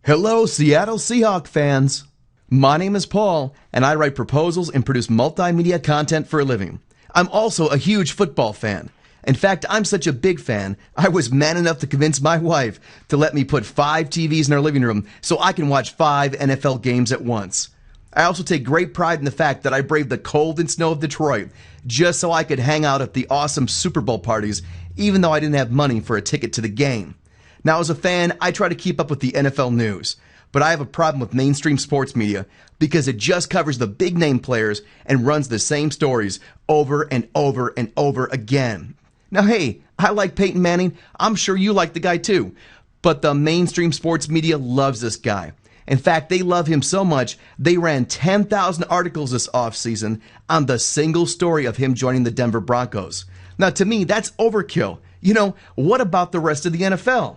Hello, Seattle Seahawks fans. My name is Paul, and I write proposals and produce multimedia content for a living. I'm also a huge football fan. In fact, I'm such a big fan, I was man enough to convince my wife to let me put 5 TVs in our living room so I can watch 5 NFL games at once. I also take great pride in the fact that I braved the cold and snow of Detroit just so I could hang out at the awesome Super Bowl parties, even though I didn't have money for a ticket to the game. Now, as a fan, I try to keep up with the NFL news, but I have a problem with mainstream sports media because it just covers the big name players and runs the same stories over and over and over again. Now, hey, I like Peyton Manning. I'm sure you like the guy too. But the mainstream sports media loves this guy. In fact, they love him so much, they ran 10,000 articles this offseason on the single story of him joining the Denver Broncos. Now, to me, that's overkill. You know, what about the rest of the NFL?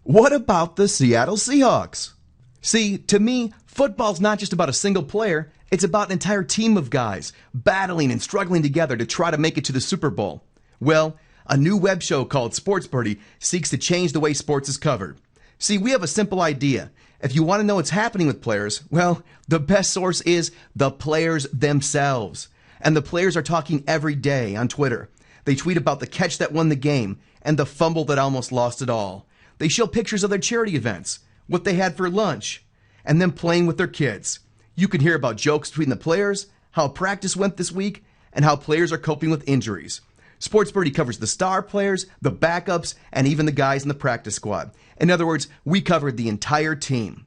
What about the Seattle Seahawks? See, to me, football's not just about a single player. It's about an entire team of guys battling and struggling together to try to make it to the Super Bowl. Well, a new web show called Sports Birdy seeks to change the way sports is covered. See, we have a simple idea. If you want to know what's happening with players, well, the best source is the players themselves. And the players are talking every day on Twitter. They tweet about the catch that won the game and the fumble that almost lost it all. They show pictures of their charity events, what they had for lunch, and them playing with their kids. You can hear about jokes between the players, how practice went this week, and how players are coping with injuries. Sports Birdy covers the star players, the backups, and even the guys in the practice squad. In other words, we covered the entire team.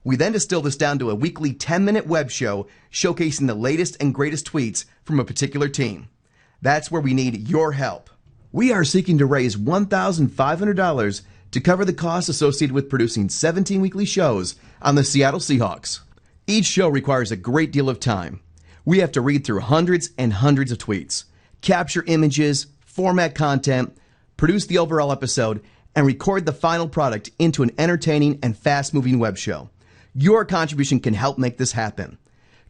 We then distill this down to a weekly 10-minute web show showcasing the latest and greatest tweets from a particular team. That's where we need your help. We are seeking to raise $1,500 to cover the costs associated with producing 17 weekly shows on the Seattle Seahawks. Each show requires a great deal of time. We have to read through hundreds and hundreds of tweets, capture images, format content, produce the overall episode, and record the final product into an entertaining and fast-moving web show. Your contribution can help make this happen.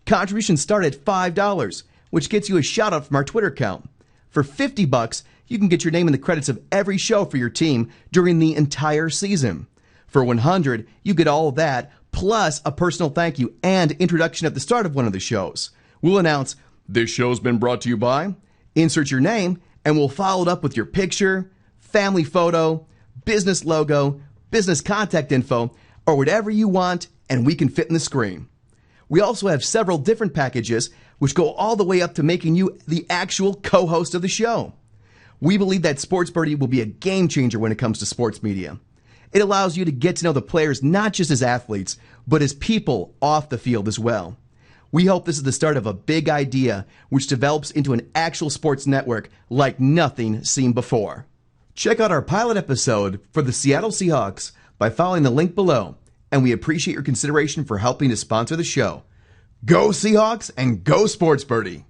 Contributions start at $5, which gets you a shout-out from our Twitter account. For $50, you can get your name in the credits of every show for your team during the entire season. For $100, you get all of that, plus a personal thank you and introduction at the start of one of the shows. We'll announce, "This show's been brought to you by," insert your name, and we'll follow it up with your picture, family photo, business logo, business contact info, or whatever you want, and we can fit in the screen. We also have several different packages which go all the way up to making you the actual co-host of the show. We believe that Sports Birdy will be a game changer when it comes to sports media. It allows you to get to know the players not just as athletes, but as people off the field as well. We hope this is the start of a big idea which develops into an actual sports network like nothing seen before. Check out our pilot episode for the Seattle Seahawks by following the link below, and we appreciate your consideration for helping to sponsor the show. Go Seahawks and go Sports Birdy!